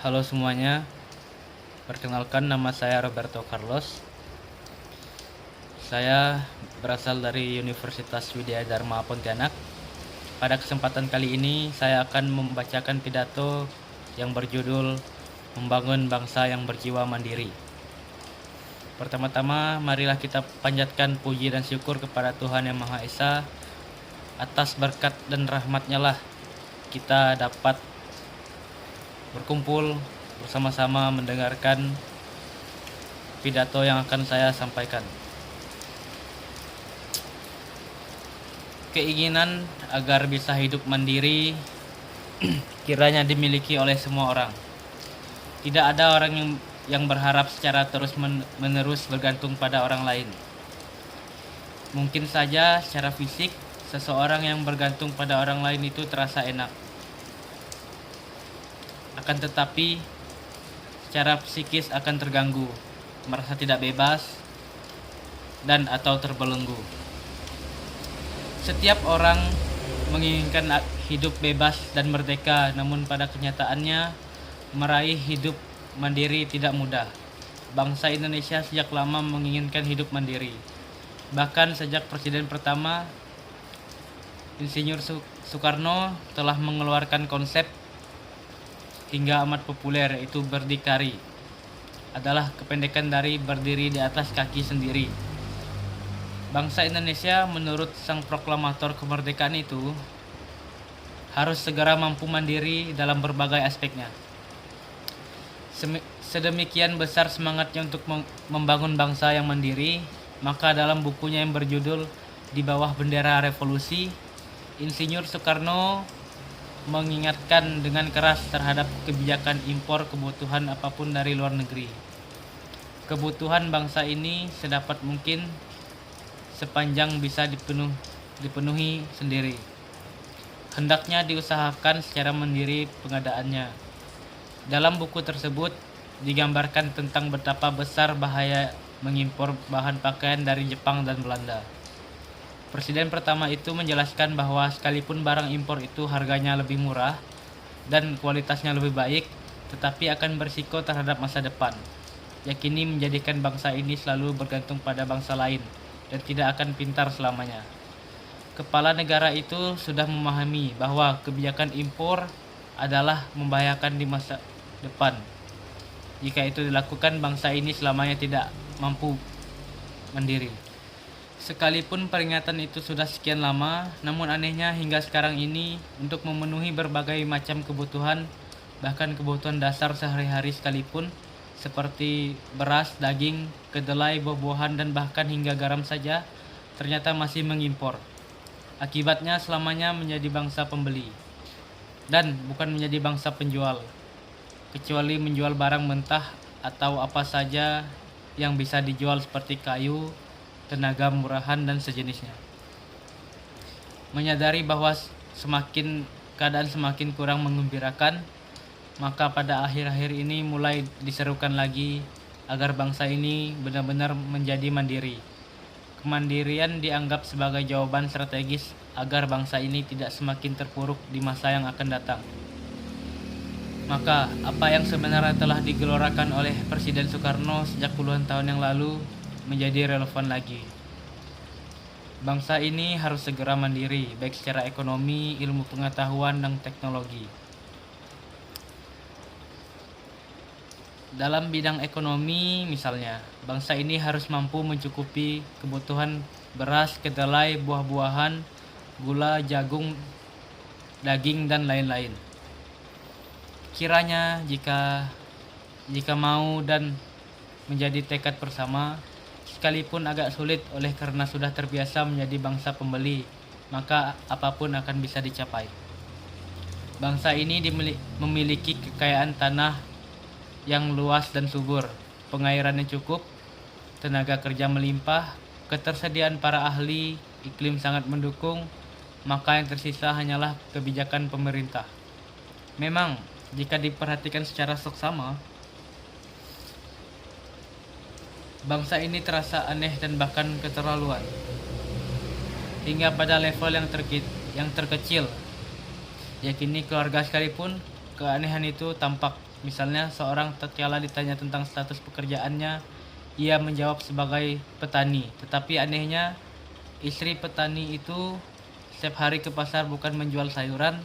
Halo semuanya, perkenalkan nama saya Roberto Carlos. Saya berasal dari Universitas Widya Dharma Pontianak. Pada kesempatan kali ini saya akan membacakan pidato yang berjudul Membangun Bangsa yang Berjiwa Mandiri. Pertama-tama marilah kita panjatkan puji dan syukur kepada Tuhan Yang Maha Esa. Atas berkat dan rahmat-Nya lah kita dapat berkumpul bersama-sama mendengarkan pidato yang akan saya sampaikan. Keinginan agar bisa hidup mandiri kiranya dimiliki oleh semua orang. Tidak ada orang yang berharap secara terus-menerus bergantung pada orang lain. Mungkin saja secara fisik seseorang yang bergantung pada orang lain itu terasa enak. Akan tetapi secara psikis akan terganggu, merasa tidak bebas dan atau terbelenggu. Setiap orang menginginkan hidup bebas dan merdeka, namun pada kenyataannya meraih hidup mandiri tidak mudah. Bangsa Indonesia sejak lama menginginkan hidup mandiri. Bahkan sejak Presiden pertama Insinyur Soekarno telah mengeluarkan konsep hingga amat populer, yaitu berdikari. Adalah kependekan dari berdiri di atas kaki sendiri. Bangsa Indonesia menurut sang proklamator kemerdekaan itu harus segera mampu mandiri dalam berbagai aspeknya. Sedemikian besar semangatnya untuk membangun bangsa yang mandiri, maka dalam bukunya yang berjudul Di Bawah Bendera Revolusi, Insinyur Soekarno mengingatkan dengan keras terhadap kebijakan impor kebutuhan apapun dari luar negeri. Kebutuhan bangsa ini sedapat mungkin sepanjang bisa dipenuhi sendiri. Hendaknya diusahakan secara mandiri pengadaannya. Dalam buku tersebut digambarkan tentang betapa besar bahaya mengimpor bahan pakaian dari Jepang dan Belanda. Presiden pertama itu menjelaskan bahwa sekalipun barang impor itu harganya lebih murah dan kualitasnya lebih baik, tetapi akan berisiko terhadap masa depan. Yakini menjadikan bangsa ini selalu bergantung pada bangsa lain dan tidak akan pintar selamanya. Kepala negara itu sudah memahami bahwa kebijakan impor adalah membahayakan di masa depan. Jika itu dilakukan, bangsa ini selamanya tidak mampu mandiri. Sekalipun peringatan itu sudah sekian lama, namun anehnya hingga sekarang ini untuk memenuhi berbagai macam kebutuhan, bahkan kebutuhan dasar sehari-hari sekalipun, seperti beras, daging, kedelai, buah-buahan, dan bahkan hingga garam saja, ternyata masih mengimpor. Akibatnya selamanya menjadi bangsa pembeli, dan bukan menjadi bangsa penjual, kecuali menjual barang mentah atau apa saja yang bisa dijual seperti kayu, tenaga murahan, dan sejenisnya. Menyadari bahwa keadaan semakin kurang menggembirakan, maka pada akhir-akhir ini mulai diserukan lagi agar bangsa ini benar-benar menjadi mandiri. Kemandirian dianggap sebagai jawaban strategis agar bangsa ini tidak semakin terpuruk di masa yang akan datang. Maka apa yang sebenarnya telah digelorakan oleh Presiden Soekarno sejak puluhan tahun yang lalu menjadi relevan lagi. Bangsa ini harus segera mandiri, baik secara ekonomi, ilmu pengetahuan, dan teknologi. Dalam bidang ekonomi misalnya, bangsa ini harus mampu mencukupi kebutuhan beras, kedelai, buah-buahan, gula, jagung, daging, dan lain-lain. Kiranya jika mau dan menjadi tekad bersama, sekalipun agak sulit oleh karena sudah terbiasa menjadi bangsa pembeli, maka apapun akan bisa dicapai. Bangsa ini memiliki kekayaan tanah yang luas dan subur, pengairan yang cukup, tenaga kerja melimpah, ketersediaan para ahli, iklim sangat mendukung, maka yang tersisa hanyalah kebijakan pemerintah. Memang, jika diperhatikan secara seksama, bangsa ini terasa aneh dan bahkan keterlaluan. Hingga pada level yang terkecil, yakini keluarga sekalipun, keanehan itu tampak. Misalnya seorang tatkala ditanya tentang status pekerjaannya, ia menjawab sebagai petani. Tetapi anehnya, istri petani itu setiap hari ke pasar bukan menjual sayuran,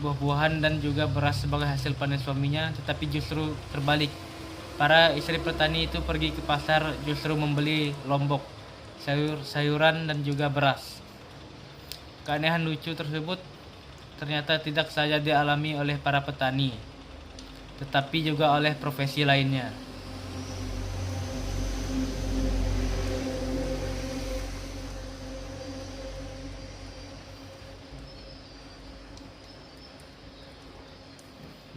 buah-buahan dan juga beras sebagai hasil panen suaminya, tetapi justru terbalik. Para istri petani itu pergi ke pasar justru membeli lombok, sayur-sayuran dan juga beras. Keanehan lucu tersebut ternyata tidak saja dialami oleh para petani, tetapi juga oleh profesi lainnya.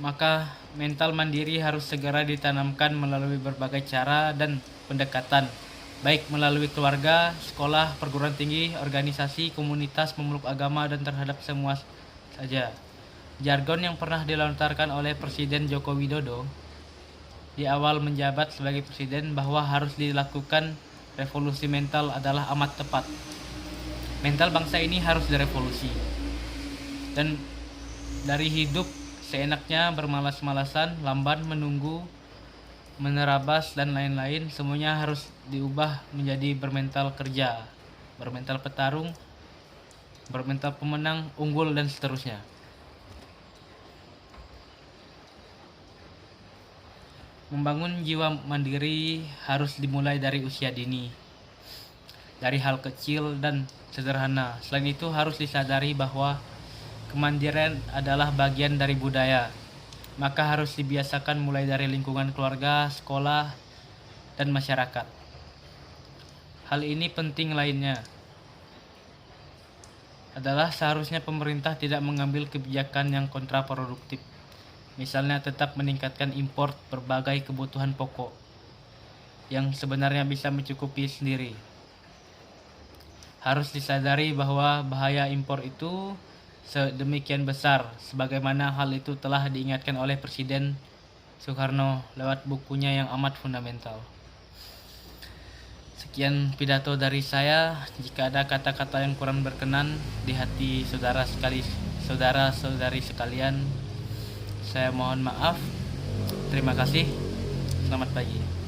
Maka mental mandiri harus segera ditanamkan melalui berbagai cara dan pendekatan, baik melalui keluarga, sekolah, perguruan tinggi, organisasi, komunitas, pemeluk agama, dan terhadap semua saja. Jargon yang pernah dilontarkan oleh Presiden Joko Widodo di awal menjabat sebagai presiden bahwa harus dilakukan revolusi mental adalah amat tepat. Mental bangsa ini harus direvolusi. Dan dari hidup seenaknya bermalas-malasan, lamban, menunggu, menerabas, dan lain-lain, semuanya harus diubah menjadi bermental kerja, bermental petarung, bermental pemenang, unggul, dan seterusnya. Membangun jiwa mandiri harus dimulai dari usia dini, dari hal kecil dan sederhana. Selain itu harus disadari bahwa kemandirian adalah bagian dari budaya, maka harus dibiasakan mulai dari lingkungan keluarga, sekolah, dan masyarakat. Hal ini penting lainnya adalah seharusnya pemerintah tidak mengambil kebijakan yang kontraproduktif. Misalnya tetap meningkatkan impor berbagai kebutuhan pokok yang sebenarnya bisa mencukupi sendiri. Harus disadari bahwa bahaya impor itu sedemikian besar, sebagaimana hal itu telah diingatkan oleh Presiden Soekarno lewat bukunya yang amat fundamental. Sekian pidato dari saya. Jika ada kata-kata yang kurang berkenan di hati saudara-saudari sekalian, saya mohon maaf. Terima kasih. Selamat pagi.